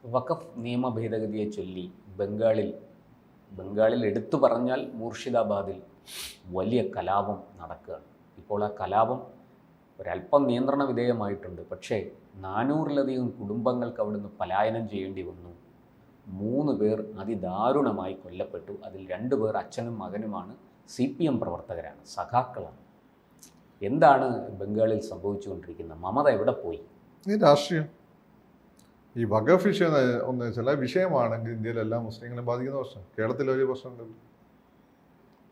വഖഫ് നിയമ ഭേദഗതിയെ ചൊല്ലി ബംഗാളിൽ എടുത്തു പറഞ്ഞാൽ മൂർഷിദാബാദിൽ വലിയ കലാപം നടക്കുകയാണ്. ഇപ്പോൾ ആ കലാപം ഒരല്പം നിയന്ത്രണ വിധേയമായിട്ടുണ്ട്. പക്ഷേ 400-ലധികം കുടുംബങ്ങൾക്ക് അവിടുന്ന് പലായനം ചെയ്യേണ്ടി വന്നു. 3 പേർ അതിദാരുണമായി കൊല്ലപ്പെട്ടു. അതിൽ 2 പേർ അച്ഛനും മകനുമാണ്. CPM പ്രവർത്തകരാണ്, സഖാക്കളാണ്. എന്താണ് ബംഗാളിൽ സംഭവിച്ചുകൊണ്ടിരിക്കുന്നത്? മമത എവിടെ പോയി? ഈ രാഷ്ട്രീയം, ഈ വഖഫ് വിഷയം ഒന്ന് ചില വിഷയമാണെങ്കിൽ ഇന്ത്യയിലെ എല്ലാ മുസ്ലിങ്ങളെയും ബാധിക്കുന്ന പ്രശ്നം. കേരളത്തിലൊരു പ്രശ്നമുണ്ടല്ലോ.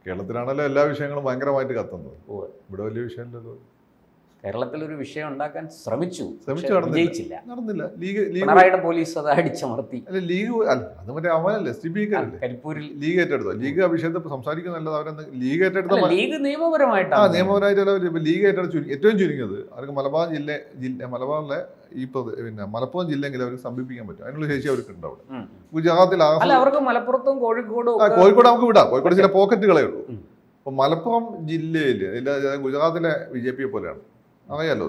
കേരളത്തിലാണല്ലോ എല്ലാ വിഷയങ്ങളും ഭയങ്കരമായിട്ട് കത്തുന്നത്. ഇവിടെ വലിയ വിഷയമില്ലല്ലോ. കേരളത്തിലൊരു വിഷയം ഉണ്ടാക്കാൻ ശ്രമിച്ചു, നടന്നില്ല. പിണറായിയുടെ പോലീസ് അത് അടിച്ചമർത്തി. അല്ല ലീഗ് അല്ല, അത് മറ്റേ അവനല്ലേ സ്പീക്കറല്ലേ കരിപ്പൂരിൽ ലീഗ് ഏറ്റെടുത്തോ. ലീഗ് ആ വിഷയത്തെ സംസാരിക്കുന്നതല്ല. അവരെന്ന് ലീഗ് ഏറ്റെടുത്ത ലീഗ് നിയമപരമായിട്ടാണ് നിയമപരമായിട്ട് ലീഗ് ഏറ്റെടുത്ത് ഏറ്റവും ചുരുങ്ങിയത് അവർക്ക് മലബാറിലെ ഈ പിന്നെ മലപ്പുറം ജില്ലയെങ്കിലും അവർക്ക് സമീപിക്കാൻ പറ്റും. അതിനുള്ള ശേഷി അവർക്ക് ഉണ്ട് അവിടെ. ഗുജറാത്തിൽ അവർക്ക് മലപ്പുറത്തും കോഴിക്കോട് നമുക്ക് വിടാം. കോഴിക്കോട് ചില പോക്കറ്റുകളേ ഉള്ളൂ. അപ്പൊ മലപ്പുറം ജില്ലയിൽ ഗുജറാത്തിലെ BJP പോലെയാണ്, അറിയാലോ.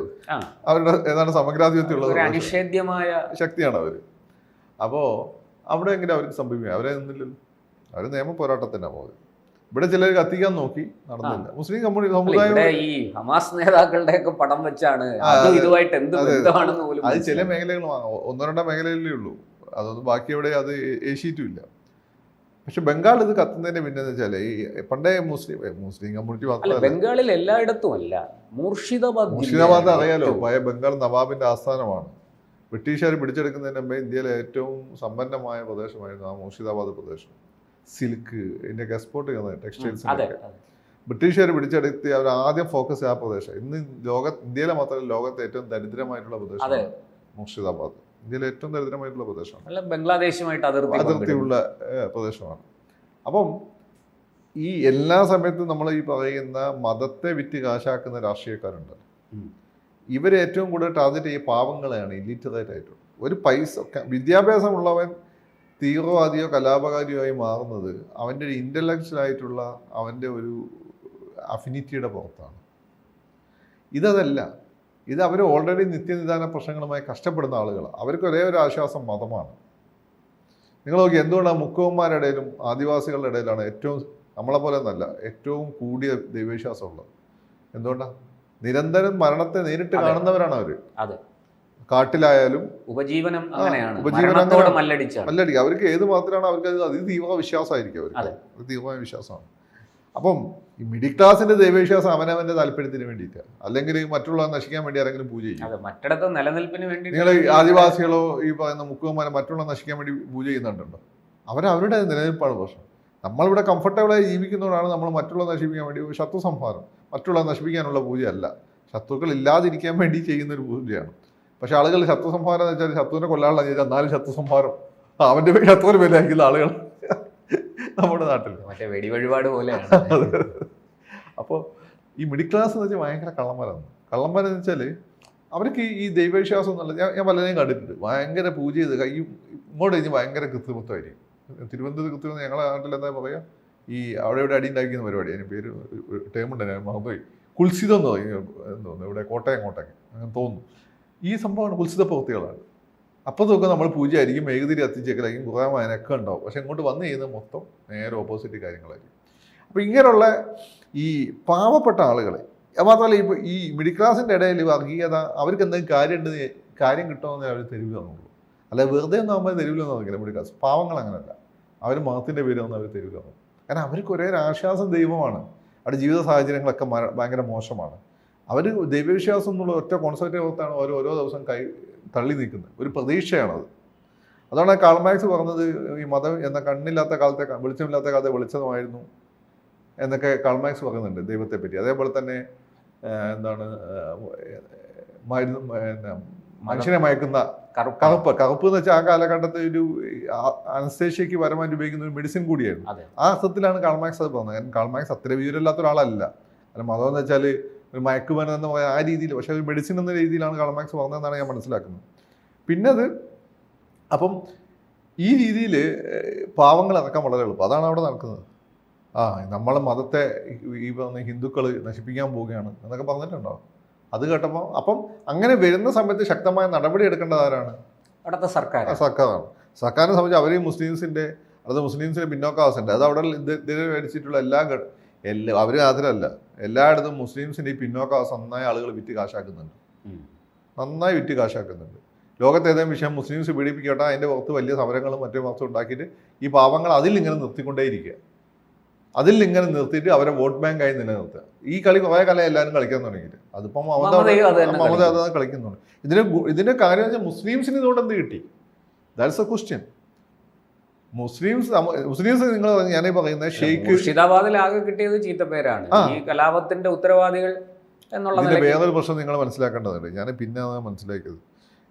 അവരുടെ ഏതാണ്ട് സമഗ്രാധിപത്യമുള്ളത് അനിഷേധ്യമായ ശക്തിയാണ് അവര്. അപ്പോൾ അവിടെ എങ്കിലും അവർക്ക് സംഭവിക്കുക. അവരെ നിന്നില്ലല്ലോ. അവർ നിയമ പോരാട്ടത്തിനാണ് പോകുന്നത്. ഇവിടെ ചിലർ കത്തിക്കാൻ നോക്കി, നടന്നില്ല. മുസ്ലിം കമ്മ്യൂണിറ്റി സമുദായം ഈ ഹമാസ് നേതാക്കളുടെ ഒക്കെ പടം വെച്ചാണ് ഇതുമായിട്ട് എന്ത് ബന്ധമാണെന്ന് പോലും. അത് ചില മേഖലകൾ 1-2 മേഖലയിലേ ഉള്ളൂ. അതൊന്നും ബാക്കി എവിടെ അത് ഏഷ്യറ്റും ഇല്ല. പക്ഷെ ബംഗാൾ ഇത് കത്തുന്നതിന്റെ പിന്നെന്ന് വെച്ചാൽ ഈ പണ്ടേ മുസ്ലിം കമ്മ്യൂണിറ്റി മാത്രമല്ല, ബംഗാളിൽ എല്ലായിടത്തും അല്ല. മൂർഷിദാബാദ് അറിയാലോ, പഴയ ബംഗാൾ നവാബിന്റെ ആസ്ഥാനമാണ്. ബ്രിട്ടീഷുകാർ പിടിച്ചെടുക്കുന്നതിന് മുമ്പേ ഇന്ത്യയിലെ ഏറ്റവും സമ്പന്നമായ പ്രദേശമായിരുന്നു ആ മൂർഷിദാബാദ് പ്രദേശം. സിൽക്ക്, ഇതിൻ്റെയൊക്കെ എക്സ്പോർട്ട് ചെയ്യുന്നത് ടെക്സ്റ്റൈൽസിൻ്റെ. ബ്രിട്ടീഷുകാർ പിടിച്ചെടുത്ത് അവർ ആദ്യം ഫോക്കസ് ആ പ്രദേശം. ഇന്ന് ഇന്ത്യയിലെ മാത്രമല്ല ലോകത്തെ ഏറ്റവും ദരിദ്രമായിട്ടുള്ള പ്രദേശം മൂർഷിദാബാദ്. ഇന്ത്യയിലെ ഏറ്റവും ദരിദ്രമായിട്ടുള്ള പ്രദേശമാണ്, ബംഗ്ലാദേശുമായിട്ട് അതിർത്തിയുള്ള പ്രദേശമാണ്. അപ്പം ഈ എല്ലാ സമയത്തും നമ്മൾ ഈ പറയുന്ന മതത്തെ വിറ്റ് കാശാക്കുന്ന രാഷ്ട്രീയക്കാരുണ്ട്. ഇവർ ഏറ്റവും കൂടുതൽ ടാർഗറ്റ് ചെയ്യുന്ന പാവങ്ങളെയാണ്, ഇല്ലിറ്ററേറ്റ് ആയിട്ടുള്ളത്. ഒരു പൈസ വിദ്യാഭ്യാസമുള്ളവൻ തീവ്രവാദിയോ കലാപകാരിയോ ആയി മാറുന്നത് അവൻ്റെ ഒരു ഇൻ്റലക്ച്വലായിട്ടുള്ള അവൻ്റെ ഒരു അഫിനിറ്റിയുടെ പുറത്താണ്. ഇതല്ല, ഇത് അവർ ഓൾറെഡി നിത്യനിദാന പ്രശ്നങ്ങളുമായി കഷ്ടപ്പെടുന്ന ആളുകളാണ്. അവർക്ക് ഒരേ ഒരു ആശ്വാസം മതമാണ്. നിങ്ങൾ നോക്കി, എന്തുകൊണ്ടാണ് മുക്കുവന്മാരുടെ ഇടയിലും ആദിവാസികളുടെ ഇടയിലാണ് ഏറ്റവും, നമ്മളെപ്പോലെ എന്നല്ല, ഏറ്റവും കൂടിയ ദൈവവിശ്വാസമുള്ളത്? എന്തുകൊണ്ടാണ്? നിരന്തരം മരണത്തെ നേരിട്ട് കാണുന്നവരാണ് അവർ. കാട്ടിലായാലും ഉപജീവനം മല്ലടിക്കുക. അവർക്ക് ഏത് മാത്രമാണ് അവർക്ക് അത് തീവ്ര വിശ്വാസമായിരിക്കും. അവർക്ക് അത് തീവ്രമായ വിശ്വാസമാണ്. അപ്പം ഈ മിഡിൽ ക്ലാസിന്റെ ദൈവവിശ്വാസം അവനവന്റെ താല്പര്യത്തിന് വേണ്ടിയിട്ടാണ്, അല്ലെങ്കിൽ മറ്റുള്ള നശിക്കാൻ വേണ്ടി ആരെങ്കിലും പൂജ ചെയ്യും. മറ്റിടത്ത് നിലനിൽപ്പിന് വേണ്ടി നിങ്ങൾ ആദിവാസികളോ ഈ പറയുന്ന മുക്കുവന്മാരെ മറ്റുള്ള നശിക്കാൻ വേണ്ടി പൂജ ചെയ്യുന്നുണ്ടോ? അവരവരുടെ നിലനിൽപ്പാണ് പ്രശ്നം. നമ്മളിവിടെ കംഫർട്ടബിളായി ജീവിക്കുന്നതുകൊണ്ടാണ് നമ്മൾ മറ്റുള്ള നശിപ്പിക്കാൻ വേണ്ടി ശത്രു സംഹാരം, മറ്റുള്ള നശിപ്പിക്കാനുള്ള പൂജയല്ല, ശത്രുക്കൾ ഇല്ലാതിരിക്കാൻ വേണ്ടി ചെയ്യുന്നൊരു പൂജയാണ്. പക്ഷെ ആളുകൾ ശത്രു സംഹാരം എന്ന് വെച്ചാൽ ശത്രുവിനെ കൊല്ലാനുള്ള ചോദിച്ചാൽ എന്നാലും ശത്രു സംഹാരം അവൻ്റെ ശത്രുവിന് വിലയാക്കുന്ന ആളുകൾ നമ്മുടെ നാട്ടിൽ മറ്റേ വെടിവഴിപാട് പോലെയാണ്. അപ്പോൾ ഈ മിഡിൽ ക്ലാസ് എന്ന് വെച്ചാൽ ഭയങ്കര കള്ളന്മാരാണ്. കള്ളന്മാരെന്ന് വെച്ചാൽ അവർക്ക് ഈ ദൈവവിശ്വാസം എന്നുള്ളത് ഞാൻ പലരെയും കണ്ടിട്ടുണ്ട്. ഭയങ്കര പൂജ ചെയ്ത് കൈ ഇങ്ങോട്ട് കഴിഞ്ഞ് ഭയങ്കര കൃത്രിമത്വമായിരിക്കും. തിരുവനന്തപുരത്ത് കൃത്രിമം ഞങ്ങളുടെ നാട്ടിൽ എന്താ പറയുക, ഈ അവിടെ ഇവിടെ അടി ഉണ്ടാക്കിക്കുന്ന പരിപാടി, അതിന് പേര് ടേമുണ്ട്, ഞാൻ മറന്നുപോയി. കുൽസിതം എന്ന് തോന്നുന്നു, ഇവിടെ കോട്ടയം അങ്ങനെ തോന്നുന്നു. ഈ സംഭവമാണ് കുൽസിത പ്രവൃത്തികളാണ്. അപ്പോൾ നോക്കുക നമ്മൾ പൂജ ആയിരിക്കും, മെഴുകുതിരി കത്തിച്ചേക്കലായിരിക്കും, കുറേ അതിനൊക്കെ ഉണ്ടാവും. പക്ഷെ ഇങ്ങോട്ട് വന്നു ചെയ്യുന്നത് മൊത്തം നേരെ ഓപ്പോസിറ്റ് കാര്യങ്ങളായിരിക്കും. അപ്പോൾ ഇങ്ങനെയുള്ള ഈ പാവപ്പെട്ട ആളുകളെ മാത്രമല്ല, ഇപ്പോൾ ഈ മിഡിൽ ക്ലാസിൻ്റെ ഇടയിൽ വർഗീയത, അവർക്ക് എന്തെങ്കിലും കാര്യം കിട്ടുമെന്നേ അവർ തെരുവിൽ തന്നുള്ളൂ. അല്ല വെറുതെ ഒന്നും ആകുമ്പോൾ തെരുവിലൊന്നും നോക്കില്ല മിഡിൽ ക്ലാസ്. പാവങ്ങൾ അങ്ങനെയല്ല, അവർ മതത്തിൻ്റെ പേര് വന്ന് അവർ തെരുവിൽ തന്നു. കാരണം അവർക്ക് ഒരേ ആശ്വാസം ദൈവമാണ്. അവരുടെ ജീവിത സാഹചര്യങ്ങളൊക്കെ ഭയങ്കര മോശമാണ്. അവർ ദൈവവിശ്വാസം എന്നുള്ള ഒറ്റ കോൺസെപ്റ്റ് പുറത്താണ് ഓരോ ദിവസം തള്ളി നീക്കുന്നത്. ഒരു പ്രതീക്ഷയാണത്. അതാണ് കാൾ മാർക്സ് പറഞ്ഞത്, ഈ മതം എന്ന കണ്ണില്ലാത്ത കാലത്തെ വെളിച്ചമില്ലാത്ത കാലത്തെ വെളിച്ചമായിരുന്നു എന്നൊക്കെ കാൾ മാർക്സ് പറയുന്നുണ്ട് ദൈവത്തെ പറ്റി. അതേപോലെ തന്നെ എന്താണ് മനുഷ്യനെ മയക്കുന്ന കറുപ്പ് എന്ന് വെച്ചാൽ ആ കാലഘട്ടത്തിൽ ഒരു അനസ്തേഷ്യക്ക് പരമായിട്ട് ഉപയോഗിക്കുന്ന ഒരു മെഡിസിൻ കൂടിയായിരുന്നു. ആ അർത്ഥത്തിലാണ് കാൾ മാർക്സ് അത് പറഞ്ഞത്. കാരണം കാൾ മാർക്സ് അത്ര വിവരമില്ലാത്ത ഒരാളല്ല. അല്ല മതം എന്ന് വെച്ചാൽ ഒരു മയക്കുമരുന്ന് എന്ന് പറയാൻ ആ രീതിയിൽ, പക്ഷേ ഒരു മെഡിസിൻ എന്ന രീതിയിലാണ് കാൾ മാർക്സ് പറഞ്ഞതെന്നാണ് ഞാൻ മനസ്സിലാക്കുന്നത്. പിന്നെ അത് അപ്പം ഈ രീതിയിൽ പാവങ്ങൾ ഇറക്കാൻ വളരെ എളുപ്പം. അതാണ് അവിടെ നടക്കുന്നത്. നമ്മളെ മതത്തെ ഈ പറഞ്ഞ ഹിന്ദുക്കൾ നശിപ്പിക്കാൻ പോവുകയാണ് എന്നൊക്കെ പറഞ്ഞിട്ടുണ്ടോ? അത് കേട്ടപ്പോൾ അപ്പം അങ്ങനെ വരുന്ന സമയത്ത് ശക്തമായ നടപടി എടുക്കേണ്ടത് ആരാണ്? അവിടുത്തെ സർക്കാർ സർക്കാരാണ്. സർക്കാരിനെ സംബന്ധിച്ച് അവർ മുസ്ലിംസിൻ്റെ അടുത്ത മുസ്ലിംസിൻ്റെ പിന്നോക്കാവസ്ഥയുണ്ട്. അത് അവിടെ ഇതിനെ മേടിച്ചിട്ടുള്ള എല്ലാ അവർ മാത്രമല്ല, എല്ലായിടത്തും മുസ്ലിംസിൻ്റെ ഈ പിന്നോക്കാവസ്ഥ നന്നായി ആളുകൾ വിറ്റ് കാശാക്കുന്നുണ്ട്. നന്നായി വിറ്റ് കാശാക്കുന്നുണ്ട്. ലോകത്തെ ഏതെങ്കിലും വിഷയം മുസ്ലിംസ് പീഡിപ്പിക്കട്ടെ, അതിൻ്റെ പുറത്ത് വലിയ സമരങ്ങളും മറ്റേ പുറത്തും ഉണ്ടാക്കിയിട്ട് ഈ പാവങ്ങൾ അതിൽ ഇങ്ങനെ നിർത്തിക്കൊണ്ടേയിരിക്കുക. അതിൽ ഇങ്ങനെ നിർത്തിയിട്ട് അവരെ വോട്ട് ബാങ്കായി നിലനിർത്തുക. ഈ കളി കുറേ കാലം എല്ലാവരും കളിക്കാൻ തുടങ്ങിയിട്ട് അതിപ്പം മമത അത് കളിക്കുന്നുണ്ട്. ഇതിൻ്റെ കാര്യം വെച്ചാൽ മുസ്ലിംസിന് ഇതുകൊണ്ട് എന്ത് കിട്ടി? That's A question. മുസ്ലിംസ് നിങ്ങൾ ഞാനീ പറയുന്നത് ഷെയ്ഖ് മുർഷിദാബാദിൽ കിട്ടിയത് ചീത്തപ്പേരാണ്. ഈ കലാപത്തിന്റെ ഉത്തരവാദികൾ എന്നുള്ളത് വേറൊരു പ്രശ്നം നിങ്ങൾ മനസ്സിലാക്കേണ്ടതുണ്ട്. ഞാൻ പിന്നെ മനസ്സിലാക്കിയത്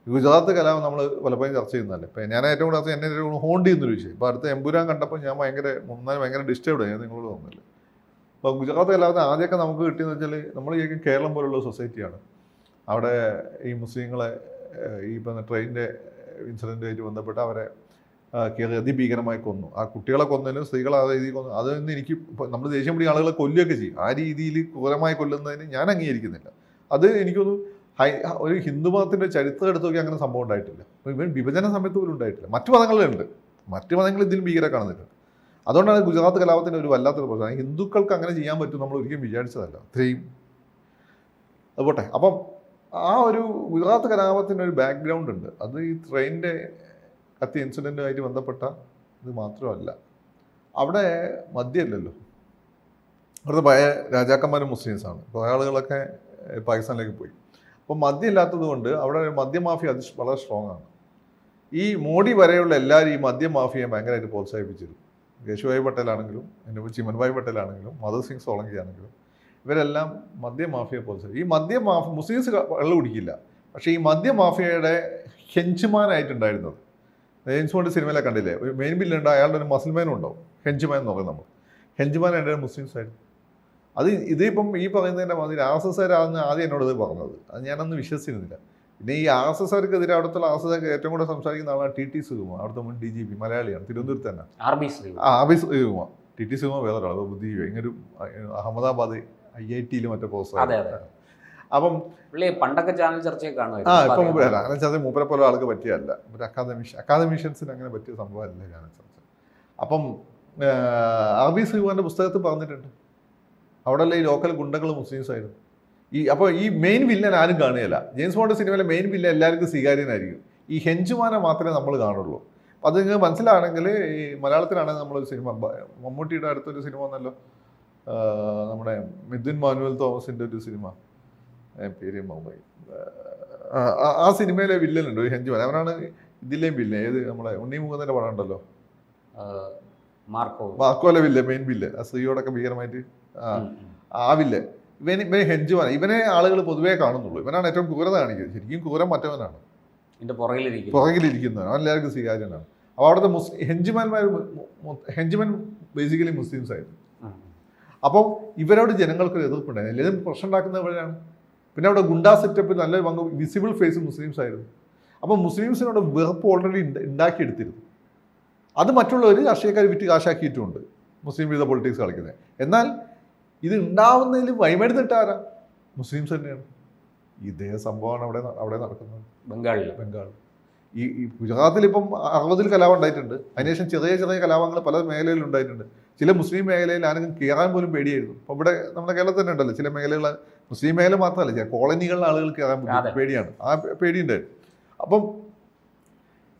ഗുജറാത്ത് കലാപം നമ്മൾ പലപ്പോഴും ചർച്ച ചെയ്യുന്നതല്ലേ. ഇപ്പം ഞാൻ ഏറ്റവും കൂടുതൽ എന്നെ ഹോണ്ട് ചെയ്യുന്നൊരു വിഷയം. ഇപ്പോൾ അടുത്ത എമ്പുരാൻ കണ്ടപ്പോൾ ഞാൻ ഭയങ്കര ഡിസ്റ്റർബ്ഡ് ആയി. നിങ്ങളോട് തോന്നില്ല. അപ്പോൾ ഗുജറാത്ത് കലാപത്തിന് ആദ്യമൊക്കെ നമുക്ക് കിട്ടിയെന്ന് വെച്ചാൽ നമ്മൾ ശരിക്കും കേരളം പോലുള്ള സൊസൈറ്റിയാണ്. അവിടെ ഈ മുസ്ലിങ്ങളെ ഈ പറഞ്ഞ ട്രെയിനിൻ്റെ ഇൻസിഡൻറ്റുമായിട്ട് ബന്ധപ്പെട്ട് അവരെ അതിഭീകരമായി കൊന്നു. ആ കുട്ടികളെ കൊന്നതിനും സ്ത്രീകളെ ആ രീതിയിൽ കൊന്നു. അതൊന്നും എനിക്ക് നമ്മൾ ദേഷ്യം പിടിക്കുന്ന ആളുകളെ കൊല്ലുകയൊക്കെ ചെയ്യും. ആ രീതിയിൽ ക്രൂരമായി കൊല്ലുന്നതിന് ഞാൻ അംഗീകരിക്കുന്നില്ല. അത് എനിക്കൊന്ന് ഒരു ഹിന്ദുമതത്തിൻ്റെ ചരിത്രം എടുത്ത് നോക്കി അങ്ങനെ സംഭവം ഉണ്ടായിട്ടില്ല. ഇവൻ വിഭജന സമയത്ത് പോലും ഉണ്ടായിട്ടില്ല. മറ്റു മതങ്ങളിലുണ്ട്, മറ്റു മതങ്ങൾ ഇതിൽ ഭീകര കാണുന്നില്ല. അതുകൊണ്ടാണ് ഗുജറാത്ത് കലാപത്തിൻ്റെ ഒരു വല്ലാത്തൊരു പ്രശ്നം. ഹിന്ദുക്കൾക്ക് അങ്ങനെ ചെയ്യാൻ പറ്റും നമ്മൾ ഒരിക്കലും വിചാരിച്ചതല്ല. അത്രയും അത് പോട്ടെ. അപ്പം ആ ഒരു ഗുജറാത്ത് കലാപത്തിൻ്റെ ഒരു ബാക്ക്ഗ്രൗണ്ട് ഉണ്ട്. അത് ഈ ട്രെയിനിൻ്റെ കത്തി ഇൻസിഡൻറ്റുമായിട്ട് ബന്ധപ്പെട്ട ഇത് മാത്രമല്ല. അവിടെ മദ്യമല്ലല്ലോ. അവിടുത്തെ പഴയ രാജാക്കന്മാരും മുസ്ലിംസാണ്. കുറേ ആളുകളൊക്കെ പാകിസ്ഥാനിലേക്ക് പോയി. അപ്പോൾ മദ്യം ഇല്ലാത്തത് കൊണ്ട് അവിടെ മദ്യമാഫിയ വളരെ സ്ട്രോങ് ആണ്. ഈ മോഡി വരെയുള്ള എല്ലാവരും ഈ മദ്യമാഫിയെ ഭയങ്കരമായിട്ട് പ്രോത്സാഹിപ്പിച്ചിരുന്നു. കേശുഭായ് പട്ടേലാണെങ്കിലും ചിമൻഭായ് പട്ടേലാണെങ്കിലും മധു സിംഗ് സോളങ്കി ആണെങ്കിലും ഇവരെല്ലാം മദ്യമാഫിയെ പ്രോത്സാഹിപ്പിച്ചു. ഈ മുസ്ലിംസ് വെള്ളം കുടിക്കില്ല. പക്ഷേ ഈ മദ്യമാഫിയയുടെ ഹെഞ്ചുമാനായിട്ടുണ്ടായിരുന്നത് ജെയിംസ് ബോണ്ട് സിനിമയിലെ കണ്ടില്ലേ, ഒരു മെയിൻ ബില്ലുണ്ട്, അയാളുടെ ഒരു മസിൽമാനും ഉണ്ടാവും, ഹെഞ്ചുമാൻ എന്ന് പറയും നമ്മൾ. ഹെഞ്ചുമാൻ എൻ്റെ മുസ്ലിംസ് ആയിരുന്നു. അത് ഇതിപ്പം ഈ പറയുന്നതിൻ്റെ മാതിരി RSSകാരാണെന്ന് ആദ്യം എന്നോട് ഇത് പറഞ്ഞത്. അത് ഞാനൊന്നും വിശ്വസിച്ചിരുന്നില്ല. പിന്നെ ഈ RSSകാർക്കെതിരെ അവിടുത്തെ RSS ഏറ്റവും കൂടുതൽ സംസാരിക്കുന്ന ആളാണ് TT സുകുമാർ, അവിടുത്തെ മുൻ DGP, മലയാളിയാണ്, തിരുവനന്തപുരത്ത് തന്നെ. RB സുകുമാർ. TT സുകുമാർ വേറൊരാൾ, ബുദ്ധിജീവി, ഇങ്ങനൊരു അഹമ്മദാബാദ് IIT മറ്റേ പോസ്റ്റ്. അപ്പം പണ്ടൊക്കെ ചാനൽ ചർച്ചയൊക്കെ ഇപ്പം മൂപ്പരെ പോലെ ആൾക്ക് പറ്റിയല്ല. ഒരു അക്കാദമീഷ്യൻസിന് അങ്ങനെ പറ്റിയ സംഭവമല്ല ചാനൽ ചർച്ച. അപ്പം RB സുകുമാറിൻ്റെ പുസ്തകത്തിൽ പറഞ്ഞിട്ടുണ്ട് അവിടെയുള്ള ഈ ലോക്കൽ ഗുണ്ടകൾ മുസ്ലിംസ് ആയിരുന്നു. അപ്പോൾ ഈ മെയിൻ വില്ലൻ ആരും കാണുകയില്ല. ജെയിംസ് ബോണ്ട് സിനിമയിലെ മെയിൻ വില്ലൻ എല്ലാവർക്കും സ്വീകാര്യനായിരിക്കും. ഈ ഹെഞ്ചുമാനെ മാത്രമേ നമ്മൾ കാണുള്ളൂ. അപ്പം അത് നിങ്ങൾ മനസ്സിലാണെങ്കിൽ ഈ മലയാളത്തിലാണെങ്കിൽ നമ്മളൊരു സിനിമ, മമ്മൂട്ടിയുടെ അടുത്തൊരു സിനിമ വന്നല്ലോ, നമ്മുടെ മിഥുൻ മാനുവൽ തോമസിൻ്റെ ഒരു സിനിമ, പേര് മുംബൈ. ആ സിനിമയിലെ വില്ലനുണ്ട് ഒരു ഹെഞ്ചുമാൻ. അവനാണ് ഇതിലെയും വില്ലൻ. ഏത് നമ്മളെ ഉണ്ണി മുകുന്ദൻ്റെ പടം ഉണ്ടല്ലോ, മാർക്കോലെ വില്ലൻ, മെയിൻ വില്ലൻ, ആ സ്ത്രീയോടൊക്കെ ഭീകരമായിട്ട് ആ വില്ലൻ. ഇവൻ ഹെഞ്ചുമാൻ. ഇവനെ ആളുകൾ പൊതുവേ കാണുന്നുള്ളൂ. ഇവനാണ് ഏറ്റവും ക്രൂരത കാണിക്കുന്നത്. ശരിക്കും ക്രൂരം മറ്റവനാണ്, പുറകിലിരിക്കുന്നവൻ. അവൻ എല്ലാവർക്കും സ്വീകാര്യനാണ്. അപ്പോൾ അവിടുത്തെ ഹെഞ്ചുമാൻ ബേസിക്കലി മുസ്ലിംസ് ആയിരുന്നു. അപ്പം ഇവരോട് ജനങ്ങൾക്കൊരു എതിർപ്പുണ്ടായിരുന്നു. എല്ലാവരും പ്രശ്നം ഉണ്ടാക്കുന്നവരാണ്. പിന്നെ അവിടെ ഗുണ്ടാ സെറ്റപ്പിൽ നല്ലൊരു പങ്ക് വിസിബിൾ ഫേസ് മുസ്ലിംസ് ആയിരുന്നു. അപ്പം മുസ്ലിംസിനോട് വെറുപ്പ് ഓൾറെഡി ഉണ്ടാക്കിയെടുത്തിരുന്നു. അത് മറ്റുള്ളവർ രാഷ്ട്രീയക്കാർ വിറ്റ് കാശാക്കിയിട്ടുമുണ്ട്, മുസ്ലിം വിരുദ്ധ പൊളിറ്റിക്സ് കളിക്കുന്നത്. എന്നാൽ ഇത് ഉണ്ടാവുന്നതിൽ വഴിമരുന്നിട്ട് ആരാ? മുസ്ലിംസ് തന്നെയാണ്. ഇതേ സംഭവമാണ് അവിടെ നടക്കുന്നത് ബംഗാൾ. ഈ ഗുജറാത്തിൽ ഇപ്പം 60 കലാപം ഉണ്ടായിട്ടുണ്ട്. അതിനുശേഷം ചെറിയ ചെറിയ കലാപങ്ങൾ പല മേഖലയിലും ഉണ്ടായിട്ടുണ്ട്. ചില മുസ്ലിം മേഖലയിൽ ആരെങ്കിലും കയറാൻ പോലും പേടിയായിരുന്നു. അപ്പോൾ ഇവിടെ നമ്മുടെ കേരളത്തിൽ തന്നെ ഉണ്ടല്ലോ ചില മേഖലകൾ, മുസ്ലിം മേഖല മാത്രമല്ല, ചില കോളനികളിലെ ആളുകൾ കയറാൻ പേടിയാണ്. ആ പേടിയുണ്ടായിരുന്നു. അപ്പം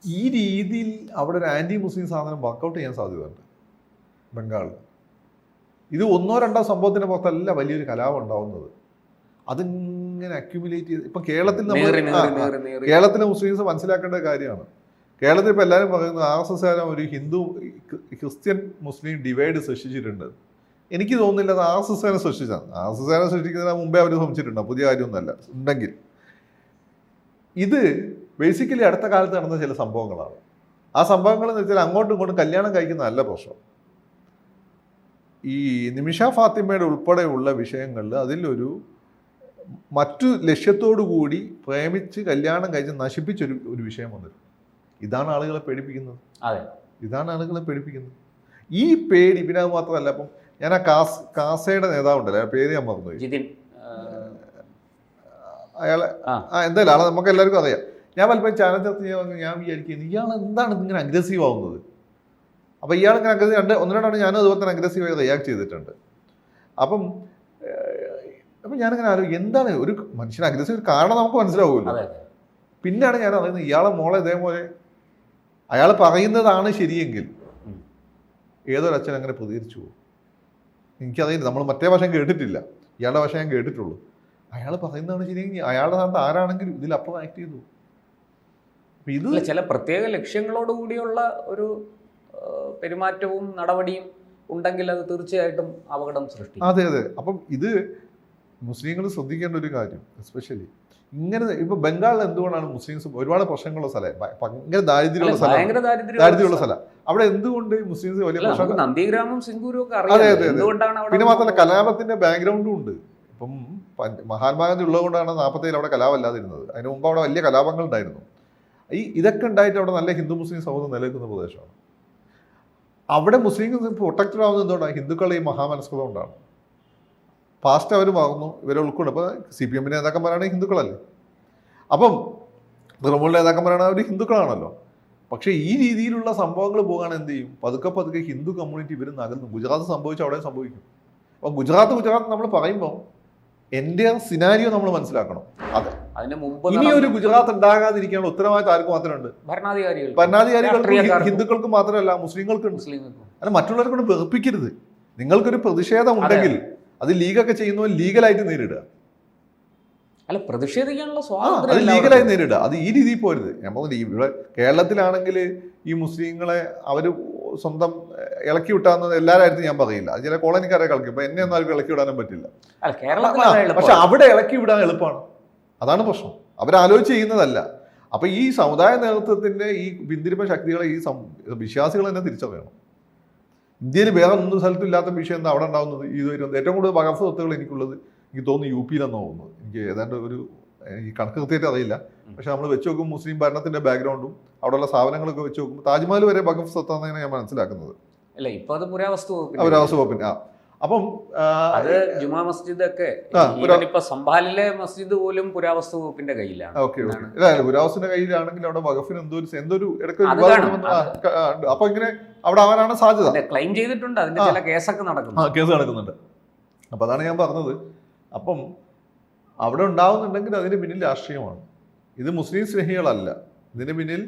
ഈ രീതിയിൽ അവിടെ ഒരു ആൻറ്റി മുസ്ലിം സാധനം വർക്കൗട്ട് ചെയ്യാൻ സാധ്യതയുണ്ട് ബംഗാളിൽ. ഇത് 1-2 സംഭവത്തിൻ്റെ പുറത്തല്ല വലിയൊരു കലാപം ഉണ്ടാവുന്നത്. അതിങ്ങനെ അക്യുമുലേറ്റ് ചെയ്ത് ഇപ്പം കേരളത്തിലെ മുസ്ലിംസ് മനസ്സിലാക്കേണ്ട കാര്യമാണ്. കേരളത്തിൽ ഇപ്പോൾ എല്ലാവരും പറയുന്നത് RSSകാരൻ ഒരു ക്രിസ്ത്യൻ മുസ്ലിം ഡിവൈഡ് സൃഷ്ടിച്ചിട്ടുണ്ട്. എനിക്ക് തോന്നുന്നില്ല അത് RSSകാരൻ സൃഷ്ടിച്ചാണ്. RSSകാരൻ സൃഷ്ടിക്കുന്നതിന് മുമ്പേ അവർ ശ്രമിച്ചിട്ടുണ്ടോ? പുതിയ കാര്യമൊന്നുമല്ല. ഉണ്ടെങ്കിൽ ഇത് ബേസിക്കലി അടുത്ത കാലത്ത് നടന്ന ചില സംഭവങ്ങളാണ്. ആ സംഭവങ്ങൾ എന്ന് വെച്ചാൽ അങ്ങോട്ടും ഇങ്ങോട്ടും കല്യാണം കഴിക്കുന്ന നല്ല പ്രശ്നം. ഈ നിമിഷ ഫാത്തിമയുടെ ഉൾപ്പെടെയുള്ള വിഷയങ്ങളിൽ അതിലൊരു മറ്റു ലക്ഷ്യത്തോടു കൂടി പ്രേമിച്ച് കല്യാണം കഴിച്ച് നശിപ്പിച്ചൊരു വിഷയം വന്നിരുന്നു. ഇതാണ് ആളുകളെ പേടിപ്പിക്കുന്നത്. ഈ പേടി പിന്നെ അത് മാത്രമല്ല. അപ്പം ഞാൻ ആ കാസയുടെ നേതാവുണ്ടല്ലോ, ആ പേര് ഞാൻ മറന്നുപോയി, അയാളെ എന്തായാലും ആളെ നമുക്ക് എല്ലാവർക്കും അറിയാം. ഞാൻ പലപ്പോഴും ചാനൽ ചർച്ച ചെയ്യാൻ ഞാൻ വിചാരിക്കുന്നത് ഇയാൾ എന്താണ് ഇങ്ങനെ അഗ്രസീവ് ആവുന്നത്. അപ്പോൾ ഇയാൾ ഇങ്ങനെ ഒന്ന് രണ്ടാണ് ഞാനും അതുപോലെ തന്നെ അഗ്രസീവായി റിയാക്ട് ചെയ്തിട്ടുണ്ട്. അപ്പം ഞാനിങ്ങനെ ആലോചിക്കും എന്താണ് ഒരു മനുഷ്യൻ അഗ്രസീവ് കാരണം നമുക്ക് മനസ്സിലാവുമല്ലോ. പിന്നെയാണ് ഞാൻ അറിയുന്നത് ഇയാളെ മോളെ ഇതേപോലെ അയാൾ പറയുന്നതാണ് ശരിയെങ്കിൽ ഏതൊരച്ഛൻ അങ്ങനെ പ്രതികരിച്ചു പോകും. എനിക്കറിയില്ല, നമ്മൾ മറ്റേ ഭാഷ കേട്ടിട്ടില്ല, ഇയാളുടെ ഭാഷ ഞാൻ കേട്ടിട്ടുള്ളൂ. അയാൾ പറയുന്നതാണ് ശരിയെങ്കിൽ അയാളുടെ സ്ഥാനത്ത് ആരാണെങ്കിലും ഇതിലപ്പം ആക്ട് ചെയ്തു. അപ്പം ഇത് ചില പ്രത്യേക ലക്ഷ്യങ്ങളോടുകൂടിയുള്ള ഒരു പെരുമാറ്റവും നടപടിയും ഉണ്ടെങ്കിൽ അത് തീർച്ചയായിട്ടും അപകടം സൃഷ്ടിക്കും. അതെ. അപ്പം ഇത് മുസ്ലിങ്ങൾ ശ്രദ്ധിക്കേണ്ട ഒരു കാര്യം, എസ്പെഷ്യലി ഇങ്ങനെ ഇപ്പൊ ബംഗാളിൽ എന്തുകൊണ്ടാണ് മുസ്ലിംസ് ഒരുപാട് പ്രശ്നങ്ങളുള്ള സ്ഥലം, ഭയങ്കര ദാരിദ്ര്യമുള്ള സ്ഥലം, അവിടെ എന്തുകൊണ്ട് മുസ്ലിംസ് വലിയ പ്രശ്നം? നന്ദിഗ്രാമം, സിംഗൂരും ഒക്കെ അതെ. പിന്നെ മാത്രമല്ല കലാപത്തിന്റെ ബാക്ക്ഗ്രൗണ്ടും ഉണ്ട്. ഇപ്പം മഹാത്മാഗാന്ധി ഉള്ളതുകൊണ്ടാണ് 47 അവിടെ കലാപമല്ലാതിരുന്നത്. അതിന് മുമ്പ് അവിടെ വലിയ കലാപങ്ങൾ ഉണ്ടായിരുന്നു. ഇതൊക്കെ ഉണ്ടായിട്ട് അവിടെ നല്ല ഹിന്ദു മുസ്ലിം സൗഹൃദം നിലനിൽക്കുന്ന പ്രദേശമാണ്. അവിടെ മുസ്ലിംസ് പ്രൊട്ടക്റ്റഡ് ആവുന്നത് എന്തുകൊണ്ടാണ്? ഹിന്ദുക്കളുടെ ഈ മഹാമനസ്കത കൊണ്ടാണ്. പാസ്റ്റ് അവർ മറന്നു, ഇവരെ ഉൾക്കൊണ്ട്. അപ്പോൾ CPM നേതാക്കന്മാരാണ് ഹിന്ദുക്കളല്ലേ, അപ്പം തൃണമൂൽ നേതാക്കന്മാരാണ് അവർ ഹിന്ദുക്കളാണല്ലോ. പക്ഷേ ഈ രീതിയിലുള്ള സംഭവങ്ങൾ പോകാൻ എന്ത് ചെയ്യും? പതുക്കെ ഹിന്ദു കമ്മ്യൂണിറ്റി ഇവർ നകന്നു. ഗുജറാത്ത് സംഭവിച്ചു അവിടെ സംഭവിക്കും. അപ്പോൾ ഗുജറാത്ത് നമ്മൾ പറയുമ്പോൾ എൻ്റെ സിനാരിയോ നമ്മൾ മനസ്സിലാക്കണം. അതെ, അതിന് മുമ്പ് ഇനി ഒരു ഗുജറാത്ത് ഉണ്ടാകാതിരിക്കാനുള്ള ഉത്തരവാദിത്തം ആർക്ക് മാത്രമുണ്ട്? ഭരണാധികാരികൾക്ക്, ഹിന്ദുക്കൾക്ക് മാത്രമല്ല മുസ്ലിങ്ങൾക്കുണ്ട്. അല്ല, മറ്റുള്ളവരെ കൊണ്ട് വെറുപ്പിക്കരുത്. നിങ്ങൾക്കൊരു പ്രതിഷേധം ഉണ്ടെങ്കിൽ അത് ലീഗൊക്കെ ചെയ്യുന്നവർ ലീഗലായിട്ട് നേരിടുക. അല്ല, പ്രതിഷേധിക്കാനുള്ള അത് ലീഗലായി നേരിടുക. അത് ഈ രീതിയിൽ പോരുത്. ഞാൻ പറഞ്ഞില്ല, ഇവിടെ കേരളത്തിലാണെങ്കിൽ ഈ മുസ്ലിങ്ങളെ അവർ സ്വന്തം ഇളക്കി വിട്ടാന്ന് എല്ലാവരും ഞാൻ പറയില്ല. അത് ചില കോളനിക്കാരെ കളിക്കും. ഇപ്പൊ എന്നെ ഒന്നും ആർക്കും ഇളക്കി വിടാനും പറ്റില്ല. പക്ഷെ അവിടെ ഇളക്കി വിടാൻ എളുപ്പമാണ്. അതാണ് പ്രശ്നം. അവരാലോചിച്ച് ചെയ്യുന്നതല്ല. അപ്പൊ ഈ സമുദായ നേതൃത്വത്തിന്റെ ഈ പിന്തിരിപ്പ ശക്തികളെ ഈ വിശ്വാസികൾ തന്നെ തിരിച്ചറിയണം. ഇന്ത്യയിൽ വേറെ ഒന്നും സ്ഥലത്തും ഇല്ലാത്ത വിഷയം എന്താ അവിടെ ഉണ്ടാകുന്നത്? ഇത് വരുന്നത് ഏറ്റവും കൂടുതൽ വഖഫ് സ്വത്തുകൾ എനിക്കുള്ളത് എനിക്ക് തോന്നുന്നു UP-യിലെന്ന് തോന്നുന്നത്. എനിക്ക് ഏതാണ്ട് ഈ കണക്ക് കൃത്യമായിട്ട് അറിയില്ല. പക്ഷെ നമ്മൾ വെച്ച് നോക്കും മുസ്ലിം ഭരണത്തിന്റെ ബാക്ക്ഗ്രൗണ്ടും അവിടെയുള്ള സ്ഥാപനങ്ങളൊക്കെ വെച്ച് നോക്കുമ്പോൾ താജ്മഹൽ വരെ വഖഫ് സ്വത്താണെന്നാണ് ഞാൻ മനസ്സിലാക്കുന്നത്. അല്ല, ഇപ്പൊ അത് പുരാവസ്തു വകുപ്പിന്. അപ്പം അത് ജുമാ മസ്ജിദ് ഒക്കെ ഇപ്പൊ സംഭാലിലെ മസ്ജിദ് പോലും പുരാവസ്തു വകുപ്പിന്റെ കയ്യിലാണ്. ഓക്കെ. പുരാവസ്തുവിന്റെ കയ്യിലാണെങ്കിൽ അവിടെ വഖഫിന് എന്തൊരു ഇടയ്ക്ക് അപ്പൊ ഇങ്ങനെ അവിടെ ആവാനാണ് സാധ്യത. ക്ലെയിം ചെയ്തിട്ടുണ്ട്, അതിന്റെ ചില കേസൊക്കെ നടക്കുന്നുണ്ട്. അപ്പൊ അതാണ് ഞാൻ പറഞ്ഞത്. അപ്പം അവിടെ ഉണ്ടാവുന്നുണ്ടെങ്കിൽ അതിന് പിന്നിൽ രാഷ്ട്രീയമാണ്. ഇത് മുസ്ലിം സ്നേഹികളല്ല. ഇതിന് പിന്നിൽ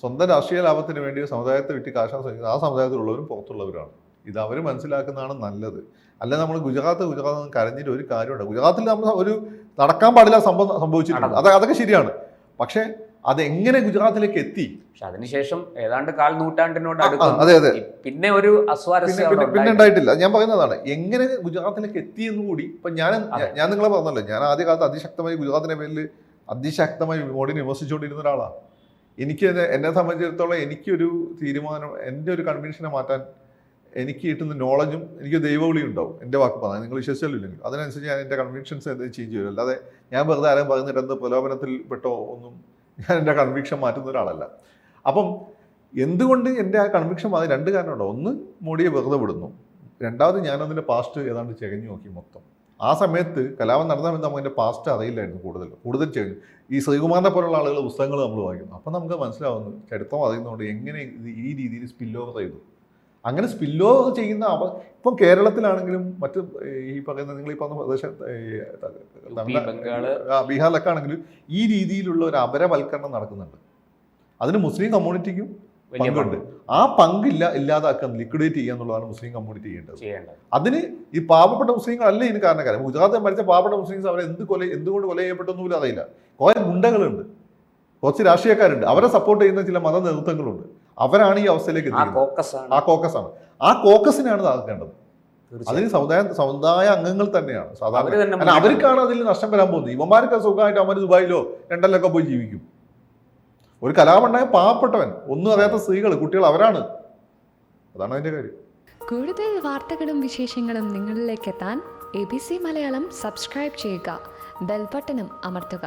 സ്വന്തം രാഷ്ട്രീയ ലാഭത്തിന് വേണ്ടി സമുദായത്തെ വിട്ട് കാശാൻ ശ്രമിക്കുന്നത് ആ സമുദായത്തിലുള്ളവരും പുറത്തുള്ളവരാണ്. ഇത് അവർ മനസ്സിലാക്കുന്നതാണ് നല്ലത്. അല്ല നമ്മൾ ഗുജറാത്ത് കരഞ്ഞിട്ട് ഒരു കാര്യമുണ്ട്. ഗുജറാത്തിൽ നമ്മൾ ഒരു നടക്കാൻ പാടില്ല സംഭവിച്ചിട്ടുണ്ട്. അതൊക്കെ ശരിയാണ്. പക്ഷെ അതെങ്ങനെ ഗുജറാത്തിലേക്ക് എത്തി? പക്ഷെ അതിനുശേഷം ഏതാണ്ട് 1/4 നൂറ്റാണ്ടിനോട് അതെ പിന്നെ ഒരു പിന്നെ ഉണ്ടായിട്ടില്ല. ഞാൻ പറയുന്നതാണ് എങ്ങനെ ഗുജറാത്തിലേക്ക് എത്തി എന്ന് കൂടി. ഇപ്പൊ ഞാൻ നിങ്ങളെ പറഞ്ഞല്ലോ, ഞാൻ ആദ്യ കാലത്ത് അതിശക്തമായി ഗുജറാത്തിൻ്റെ പേരിൽ അതിശക്തമായി മോഡിനെ വിമർശിച്ചുകൊണ്ടിരുന്ന ഒരാളാണ്. എന്നെ സംബന്ധിച്ചിടത്തോളം എനിക്കൊരു തീരുമാനം, എൻ്റെ ഒരു കൺവെൻഷനെ മാറ്റാൻ എനിക്ക് കിട്ടുന്ന നോളജും എനിക്ക് ദൈവവിളിയും ഉണ്ടാവും. എൻ്റെ വാക്ക് പറഞ്ഞാൽ നിങ്ങൾ വിശ്വസിച്ചില്ലെങ്കിൽ അതിനനുസരിച്ച് ഞാൻ എൻ്റെ കൺവിക്ഷൻസ് എന്തെങ്കിലും ചേഞ്ച് ചെയ്യും. അല്ലാതെ ഞാൻ വെറുതെ ആരും പറഞ്ഞിട്ട് എന്ത് പ്രലോഭനത്തിൽ പെട്ടോ ഒന്നും ഞാൻ എൻ്റെ കൺവിക്ഷൻ മാറ്റുന്ന ഒരാളല്ല. അപ്പം എന്തുകൊണ്ട് എൻ്റെ ആ കൺവിക്ഷൻ അത് 2 കാരണമുണ്ടോ. ഒന്ന്, മോഡിയെ വെറുതെ വിടുന്നു. രണ്ടാമത്, ഞാനതിൻ്റെ പാസ്റ്റ് ഏതാണ്ട് ചെകഞ്ഞു നോക്കി മൊത്തം. ആ സമയത്ത് കലാപം നടന്നമെന്ന് നമുക്ക് അതിൻ്റെ പാസ്റ്റ് അറിയില്ലായിരുന്നു. കൂടുതൽ ചെകഞ്ഞു. ഈ ശ്രീകുമാറിനെ പോലുള്ള ആളുകൾ പുസ്തകങ്ങൾ നമ്മൾ വായിക്കുന്നു. അപ്പം നമുക്ക് മനസ്സിലാവുന്നു ചരിത്രം അറിയുന്നതുകൊണ്ട് എങ്ങനെ ഇത് ഈ രീതിയിൽ സ്പിൽ ഓവർ ചെയ്തു. അങ്ങനെ സ്പിൽ ഓവർ ചെയ്യുന്ന ഇപ്പം കേരളത്തിലാണെങ്കിലും മറ്റ് ഈ പറയുന്ന നിങ്ങൾ ഈ പറഞ്ഞ പ്രദേശം ബീഹാറിലൊക്കെ ആണെങ്കിലും ഈ രീതിയിലുള്ള ഒരു അപരവൽക്കരണം നടക്കുന്നുണ്ട്. അതിന് മുസ്ലിം കമ്മ്യൂണിറ്റിക്കും പങ്കുണ്ട്. ആ ഇല്ലാതാക്കാൻ ലിക്വിഡേറ്റ് ചെയ്യുക എന്നുള്ളതാണ് മുസ്ലിം കമ്മ്യൂണിറ്റി ചെയ്യേണ്ടത്. അതിന് ഈ പാവപ്പെട്ട മുസ്ലിങ്ങളല്ല ഇതിന് കാരണക്കാരൻ. ഗുജറാത്തിൽ മരിച്ച പാവപ്പെട്ട മുസ്ലിംസ് അവരെ എന്തുകൊണ്ട് കൊല ചെയ്യപ്പെട്ടെന്ന് പോലും അറിയില്ല. കുറേ ഗുണ്ടകളുണ്ട്, കുറച്ച് രാഷ്ട്രീയക്കാരുണ്ട്, അവരെ സപ്പോർട്ട് ചെയ്യുന്ന ചില മത നേതൃത്വങ്ങളുണ്ട്. അവരാണ് ഈ അവസ്ഥയിലേക്ക് എത്തിക്കുന്നത്. ആ കോക്കസാണ്. ആ കോക്കസിനാണ് താക്കേണ്ടത്. അതിന് സമുദായ അംഗങ്ങൾ തന്നെയാണ് സാധാരണ. അവർക്കാണ് അതിൽ നഷ്ടം വരാൻ പോകുന്നത്. ഇവന്മാർക്ക് സുഖമായിട്ട് അവന്മാർ ദുബായിലോ ലണ്ടനിലൊക്കെ പോയി ജീവിക്കും. ഒരു കലാപമുണ്ടായ പാവപ്പെട്ടവൻ, ഒന്നും അറിയാത്ത സ്ത്രീകൾ, കുട്ടികൾ, അവരാണ്. അതാണ് അതിന്റെ കാര്യം. കൂടുതൽ വാർത്തകളും വിശേഷങ്ങളും നിങ്ങളിലേക്ക് എത്താൻ ABC മലയാളം സബ്സ്ക്രൈബ് ചെയ്യുക, ബെൽ ബട്ടണും അമർത്തുക.